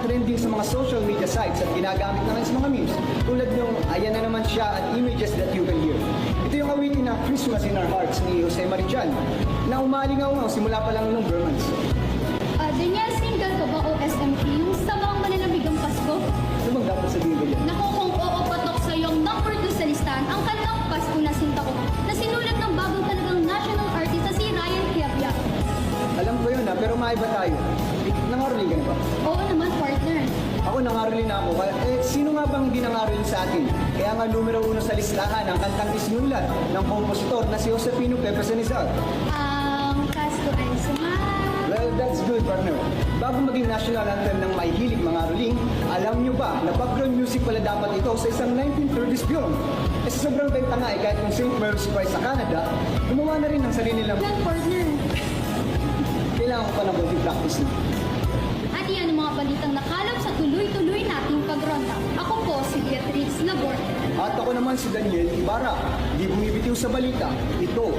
trending sa mga social media sites at ginagamit naman sa mga memes. Tulad nung ayan na naman siya at images that you can hear. Ito yung awitin na Christmas in Our Hearts ni Jose Marijan na umalingaw simula pa lang nung Burmans. Daniel, single ka ba o SMP? Yung sabang mananabig ang Pasko? Ano bang dapat sabihin ko yan? Naku, kung oo patok sa iyong number 2 sa listahan, ang kantang Pasko na sinta ko na sinulat ng bagong talagang national artist na si Ryan Quiabia. Alam ko yun pero maiba tayo. Nangaroling ka na ba? Oo naman, partner. Ako nangaroling na ako. Sino nga bang hindi nangaroling sa atin? Kaya nga numero 1 sa listahan ang kantang isinulat ng kompositor na si Josefino Pepe Sanizal. Ang Pasko ay Well, that's good, partner. Bago maging national anthem ng may hilig mga ruling, alam nyo ba na background music pala dapat ito sa isang 1930s film? Kasi sobrang benta nga kahit yung St. Mary's Prize sa Canada, gumawa na rin ng sarili nilang... Well, partner. Kailangan ko pa ng konting practice na. At yan ang mga balitang nakalap sa tuloy-tuloy nating pagronda. Ako po si Beatriz Labor. At ako naman si Daniel Ibarra. Di bumibitiw sa balita. Ito